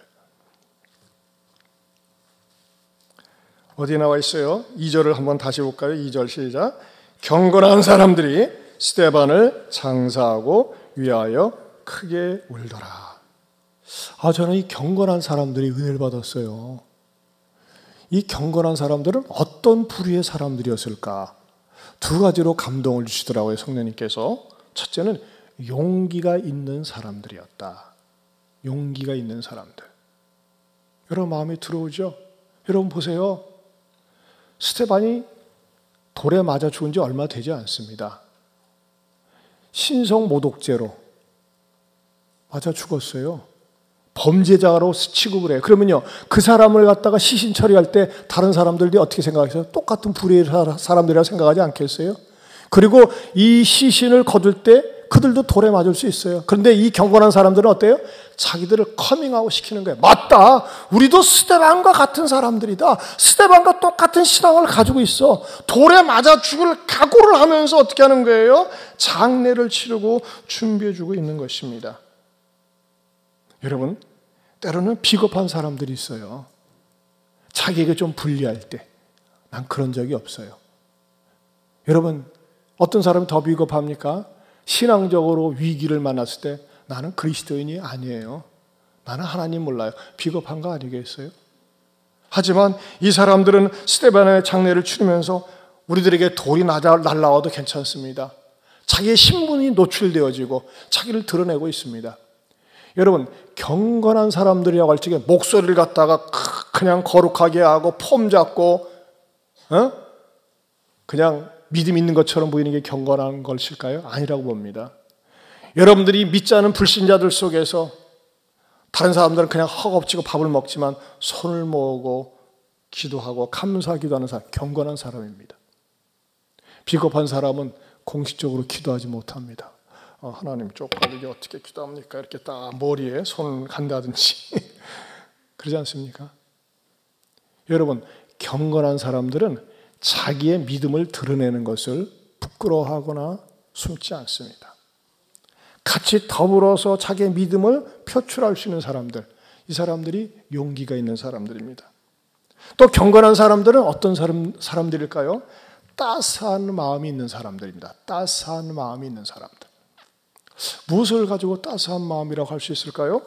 어디에 나와 있어요? 2절을 한번 다시 볼까요? 2절 시작. 경건한 사람들이 스데반을 장사하고 위하여 크게 울더라. 저는 이 경건한 사람들이 은혜를 받았어요. 이 경건한 사람들은 어떤 부류의 사람들이었을까? 두 가지로 감동을 주시더라고요, 성령님께서. 첫째는 용기가 있는 사람들이었다. 용기가 있는 사람들. 여러분 마음에 들어오죠? 여러분 보세요. 스데반이 돌에 맞아 죽은 지 얼마 되지 않습니다. 신성모독죄로 맞아 죽었어요. 범죄자로 취급을 해요. 그러면요, 그 사람을 갖다가 시신 처리할 때 다른 사람들이 어떻게 생각하세요? 똑같은 불의의 사람들이라고 생각하지 않겠어요? 그리고 이 시신을 거둘 때 그들도 돌에 맞을 수 있어요. 그런데 이 경건한 사람들은 어때요? 자기들을 커밍아웃 시키는 거예요. 맞다. 우리도 스데반과 같은 사람들이다. 스데반과 똑같은 신앙을 가지고 있어. 돌에 맞아 죽을 각오를 하면서 어떻게 하는 거예요? 장례를 치르고 준비해주고 있는 것입니다. 여러분, 때로는 비겁한 사람들이 있어요. 자기에게 좀 불리할 때. 난 그런 적이 없어요. 여러분, 어떤 사람이 더 비겁합니까? 신앙적으로 위기를 만났을 때 나는 그리스도인이 아니에요. 나는 하나님 몰라요. 비겁한 거 아니겠어요? 하지만 이 사람들은 스데반의 장례를 치르면서 우리들에게 돌이 날라와도 괜찮습니다. 자기의 신분이 노출되어지고 자기를 드러내고 있습니다. 여러분, 경건한 사람들이라고 할 적에 목소리를 갖다가 그냥 거룩하게 하고 폼 잡고 그냥 믿음 있는 것처럼 보이는 게 경건한 것일까요? 아니라고 봅니다. 여러분들이 믿지 않은 불신자들 속에서 다른 사람들은 그냥 허겁지겁 밥을 먹지만 손을 모으고 기도하고 감사기도하는 사람, 경건한 사람입니다. 비겁한 사람은 공식적으로 기도하지 못합니다. 하나님 쪽팔리게 어떻게 기도합니까? 이렇게 딱 머리에 손을 간다든지 그러지 않습니까? 여러분, 경건한 사람들은 자기의 믿음을 드러내는 것을 부끄러워하거나 숨지 않습니다. 같이 더불어서 자기의 믿음을 표출할 수 있는 사람들, 이 사람들이 용기가 있는 사람들입니다. 또 경건한 사람들은 어떤 사람들일까요? 따스한 마음이 있는 사람들입니다. 따스한 마음이 있는 사람들. 무엇을 가지고 따스한 마음이라고 할 수 있을까요?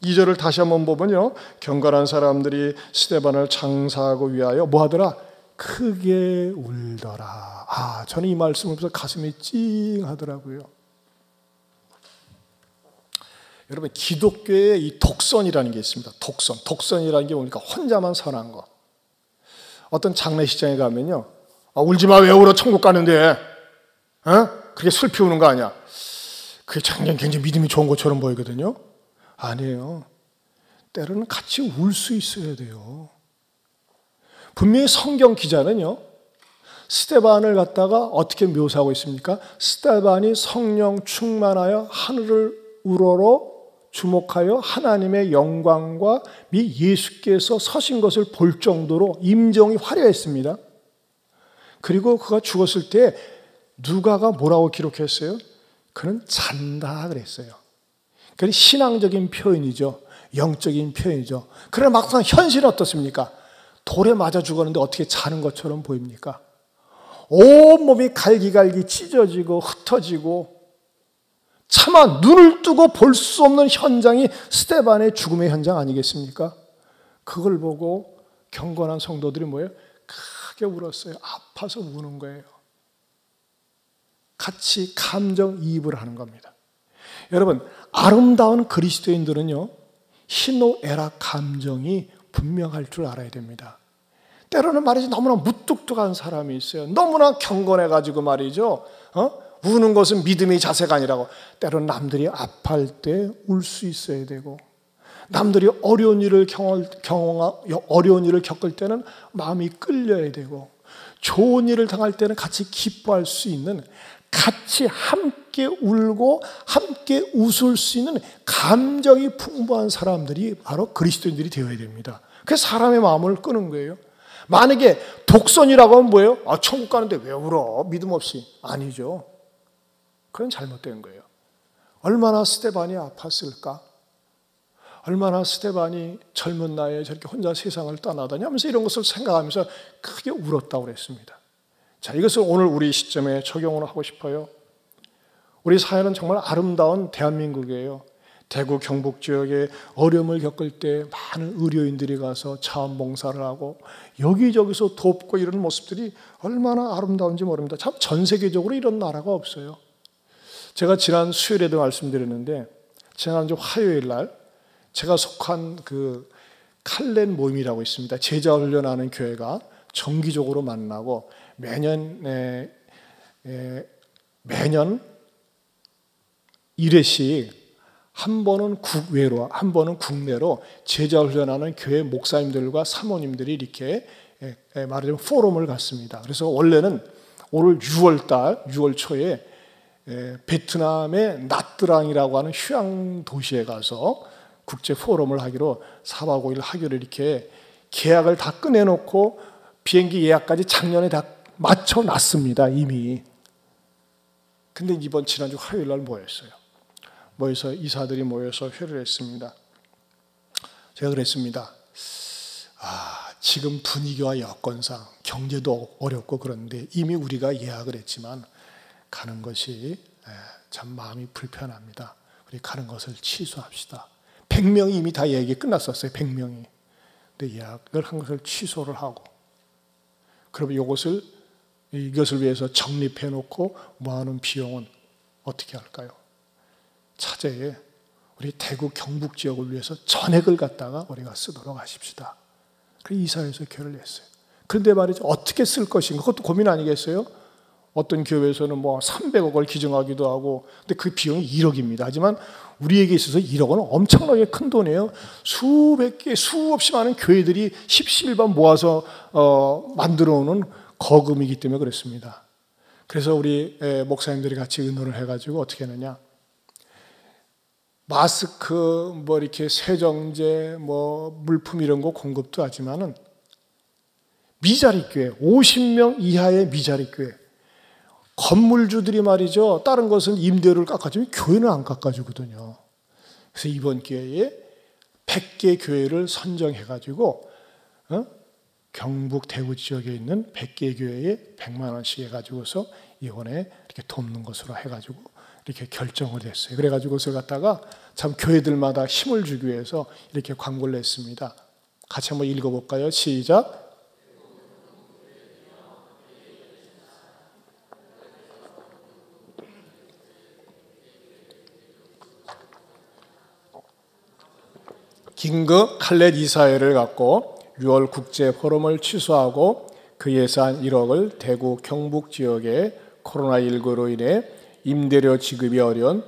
2절을 다시 한번 보면요, 경건한 사람들이 스데반을 장사하고 위하여 뭐 하더라? 크게 울더라. 저는 이 말씀을 보면서 가슴이 찡하더라고요. 여러분, 기독교에 이 독선이라는 게 있습니다. 독선이라는 게 뭡니까? 혼자만 선한 거. 어떤 장례식장에 가면요, 울지 마, 왜 울어? 천국 가는데. 그게 슬피 우는 거 아니야? 그게 굉장히 믿음이 좋은 것처럼 보이거든요. 아니에요. 때로는 같이 울 수 있어야 돼요. 분명히 성경 기자는요, 스데반을 갖다가 어떻게 묘사하고 있습니까? 스데반이 성령 충만하여 하늘을 우러러 주목하여 하나님의 영광과 미 예수께서 서신 것을 볼 정도로 임종이 화려했습니다. 그리고 그가 죽었을 때 누가가 뭐라고 기록했어요? 그는 잔다 그랬어요. 그건 신앙적인 표현이죠. 영적인 표현이죠. 그러나 막상 현실은 어떻습니까? 돌에 맞아 죽었는데 어떻게 자는 것처럼 보입니까? 온몸이 갈기갈기 찢어지고 흩어지고 차마 눈을 뜨고 볼 수 없는 현장이 스데반의 죽음의 현장 아니겠습니까? 그걸 보고 경건한 성도들이 뭐예요? 크게 울었어요. 아파서 우는 거예요. 같이 감정이입을 하는 겁니다. 여러분, 아름다운 그리스도인들은요, 희노애락 감정이 분명할 줄 알아야 됩니다. 때로는 말이지 너무나 무뚝뚝한 사람이 있어요. 너무나 경건해가지고 말이죠, 우는 것은 믿음의 자세가 아니라고. 때로는 남들이 아파할 때 울 수 있어야 되고, 남들이 어려운 일을 어려운 일을 겪을 때는 마음이 끌려야 되고, 좋은 일을 당할 때는 같이 기뻐할 수 있는, 같이 함께 울고 함께 웃을 수 있는 감정이 풍부한 사람들이 바로 그리스도인들이 되어야 됩니다. 그래서 사람의 마음을 끄는 거예요. 만약에 독선이라고 하면 뭐예요? 천국 가는데 왜 울어? 믿음 없이. 아니죠. 그건 잘못된 거예요. 얼마나 스데반이 아팠을까? 얼마나 스데반이 젊은 나이에 저렇게 혼자 세상을 떠나다니 하면서 이런 것을 생각하면서 크게 울었다고 그랬습니다. 자, 이것을 오늘 우리 시점에 적용을 하고 싶어요. 우리 사회는 정말 아름다운 대한민국이에요. 대구 경북 지역에 어려움을 겪을 때 많은 의료인들이 가서 자원봉사를 하고 여기저기서 돕고 이런 모습들이 얼마나 아름다운지 모릅니다. 참 전 세계적으로 이런 나라가 없어요. 제가 지난 수요일에도 말씀드렸는데, 지난주 화요일 날 제가 속한 그 칼렌 모임이라고 있습니다. 제자 훈련하는 교회가 정기적으로 만나고 매년 1회씩 한 번은 국외로, 한 번은 국내로 제자훈련하는 교회 목사님들과 사모님들이 이렇게 말하자면 포럼을 갖습니다. 그래서 원래는 오늘 6월 초에 베트남의 나트랑이라고 하는 휴양 도시에 가서 국제 포럼을 하기로 4박 5일 하기로 이렇게 계약을 다 꺼내놓고 비행기 예약까지 작년에 다 맞춰놨습니다, 이미. 근데 지난주 화요일 날 모여서 이사들이 모여서 회의를 했습니다. 제가 그랬습니다. 지금 분위기와 여건상 경제도 어렵고 그런데 이미 우리가 예약을 했지만 가는 것이 참 마음이 불편합니다. 우리 가는 것을 취소합시다. 100명이 이미 다 예약이 끝났었어요. 100명이. 근데 예약을 한 것을 취소를 하고, 그러면 이것을 위해서 적립해 놓고 모아놓은 비용은 어떻게 할까요? 차제에 우리 대구 경북 지역을 위해서 전액을 갖다가 우리가 쓰도록 하십시다. 그래서 이사회에서 결의를 했어요. 그런데 말이죠, 어떻게 쓸 것인가, 그것도 고민 아니겠어요? 어떤 교회에서는 300억을 기증하기도 하고, 근데 그 비용이 1억입니다. 하지만 우리에게 있어서 1억은 엄청나게 큰 돈이에요. 수없이 많은 교회들이 십시일반 모아서 만들어 오는 거금이기 때문에 그렇습니다. 그래서 우리 목사님들이 같이 의논을 해가지고 어떻게 하느냐, 마스크, 이렇게 세정제, 물품 이런 거 공급도 하지만은 미자리 교회, 50명 이하의 미자리 교회, 건물주들이 말이죠, 다른 것은 임대료를 깎아주면 교회는 안 깎아주거든요. 그래서 이번 기회에 100개 교회를 선정해가지고 경북 대구 지역에 있는 100개 교회에 100만 원씩 해가지고서 이번에 이렇게 돕는 것으로 해가지고 이렇게 결정을 했어요. 그래가지고 그것을 갖다가 참 교회들마다 힘을 주기 위해서 이렇게 광고를 냈습니다. 같이 한번 읽어볼까요? 시작. 긴급 칼렛 이사회를 갖고 6월 국제 포럼을 취소하고 그 예산 1억을 대구 경북 지역의 코로나19로 인해 임대료 지급이 어려운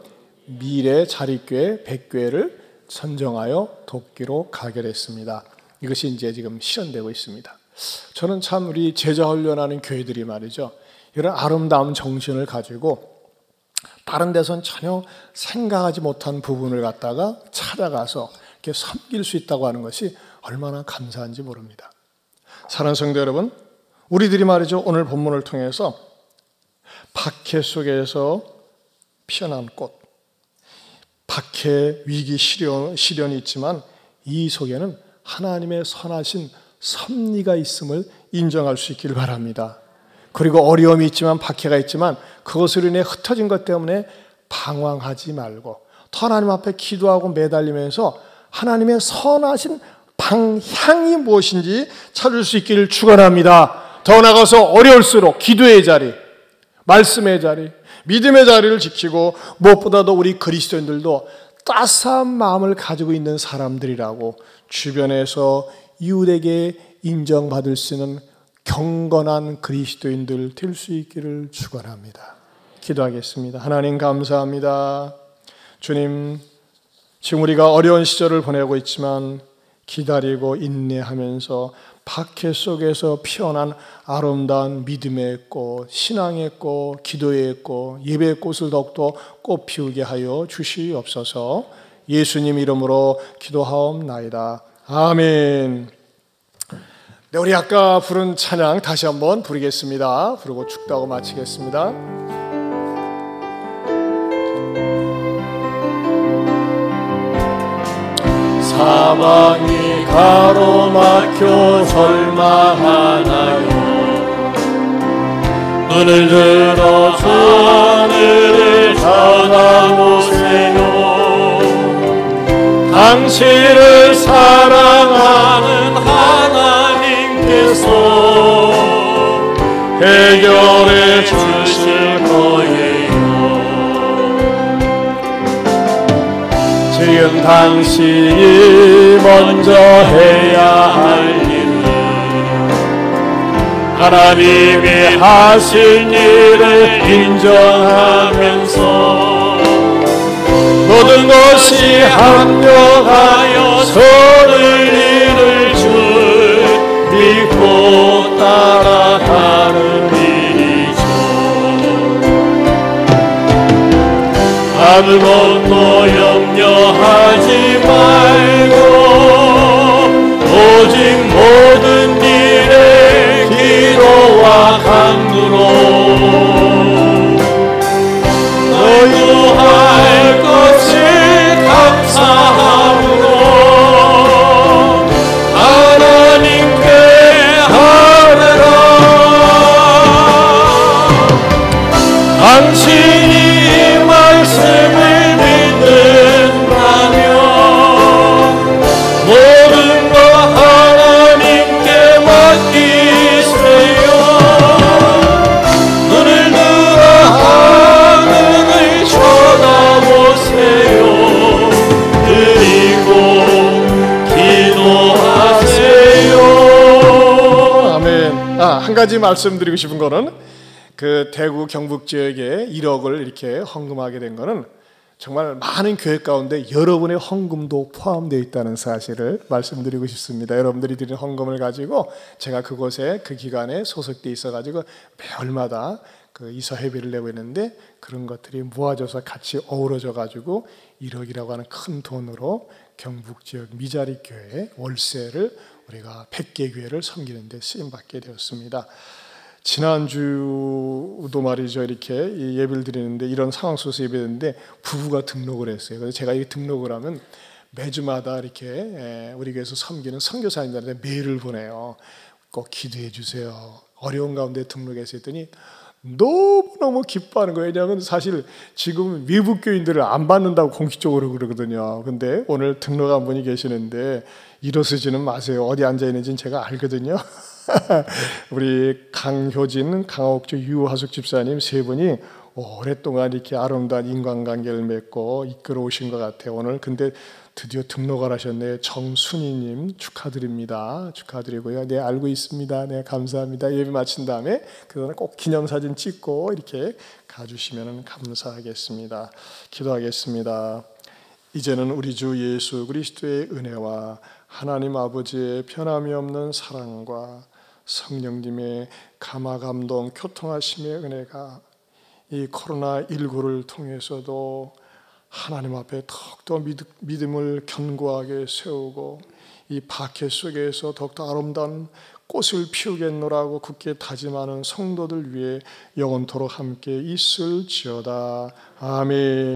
미래 자립교회 100교회를 선정하여 돕기로 가결했습니다. 이것이 이제 지금 실현되고 있습니다. 저는 참 우리 제자 훈련하는 교회들이 말이죠, 이런 아름다운 정신을 가지고 다른 데선 전혀 생각하지 못한 부분을 갖다가 찾아가서 이렇게 섬길 수 있다고 하는 것이 얼마나 감사한지 모릅니다. 사랑하는 성도 여러분, 우리들이 말이죠, 오늘 본문을 통해서 박해 속에서 피어난 꽃, 박해, 위기, 시련이 있지만 이 속에는 하나님의 선하신 섭리가 있음을 인정할 수 있기를 바랍니다. 그리고 어려움이 있지만, 박해가 있지만 그것으로 인해 흩어진 것 때문에 방황하지 말고 더 하나님 앞에 기도하고 매달리면서 하나님의 선하신 방향이 무엇인지 찾을 수 있기를 축원합니다. 더 나아가서 어려울수록 기도의 자리, 말씀의 자리, 믿음의 자리를 지키고, 무엇보다도 우리 그리스도인들도 따스한 마음을 가지고 있는 사람들이라고 주변에서 이웃에게 인정받을 수 있는 경건한 그리스도인들 될 수 있기를 축원합니다. 기도하겠습니다. 하나님 감사합니다. 주님, 지금 우리가 어려운 시절을 보내고 있지만 기다리고 인내하면서 박해 속에서 피어난 아름다운 믿음의 꽃, 신앙의 꽃, 기도의 꽃, 예배의 꽃을 더욱더 꽃 피우게 하여 주시옵소서. 예수님 이름으로 기도하옵나이다. 아멘. 네, 우리 아까 부른 찬양 다시 한번 부르겠습니다. 부르고 축도하고 마치겠습니다. 사방이 가로막혀 절망하나요? 눈을 들어 주 하늘을 쳐다보세요. 당신을 사랑하는 하나님께서 해결해 주실 거예요. 지금 당신이 먼저 해야 할 일은 하나님이 하신 일을 인정하면서 모든 것이 합력하여 선을 이룰 줄 믿고 따라가는 일이죠. 아무것도 염려하지 말고 오직 모든 일에 기도와 간구로 너희도 할 것을 감사함으로 하나님께 하느라. 당신이 이 말씀을 믿는다면 모든 것 하나님께 맡기세요. 눈을 들어 하늘을 쳐다보세요. 그리고 기도하세요. 아멘. 한 가지 말씀드리고 싶은 거는 그 대구 경북 지역에 1억을 이렇게 헌금하게 된 거는 정말 많은 교회 가운데 여러분의 헌금도 포함되어 있다는 사실을 말씀드리고 싶습니다. 여러분들이 드린 헌금을 가지고 제가 그곳에 그 기간에 소속돼 있어가지고 매월마다 그 이사 회비를 내고 있는데 그런 것들이 모아져서 같이 어우러져가지고 1억이라고 하는 큰 돈으로 경북 지역 미자리 교회 월세를 우리가 100개 교회를 섬기는 데 쓰임받게 되었습니다. 지난주도 말이죠, 이렇게 예배를 드리는데 이런 상황 속에서 예배했는데 부부가 등록을 했어요. 그래서 제가 이 등록을 하면 매주마다 이렇게 우리 교회에서 섬기는 선교사님들한테 메일을 보내요. 꼭 기도해 주세요. 어려운 가운데 등록해서 했더니 너무너무 기뻐하는 거예요. 왜냐하면 사실 지금 외국 교인들을 안 받는다고 공식적으로 그러거든요. 근데 오늘 등록한 분이 계시는데 일어서지는 마세요. 어디 앉아 있는지는 제가 알거든요. 우리 강효진, 강옥주, 유하숙 집사님 세 분이 오랫동안 이렇게 아름다운 인간관계를 맺고 이끌어 오신 것 같아요. 오늘 근데 드디어 등록을 하셨네요. 정순희님 축하드립니다. 축하드리고요. 네, 알고 있습니다. 네, 감사합니다. 예배 마친 다음에 그다음에 꼭 기념사진 찍고 이렇게 가주시면 감사하겠습니다. 기도하겠습니다. 이제는 우리 주 예수 그리스도의 은혜와 하나님 아버지의 변함이 없는 사랑과 성령님의 감화감동 교통하심의 은혜가 이 코로나19를 통해서도 하나님 앞에 더욱더 믿음을 견고하게 세우고 이 박해 속에서 더욱더 아름다운 꽃을 피우겠노라고 굳게 다짐하는 성도들 위해 영원토록 함께 있을지어다. 아멘.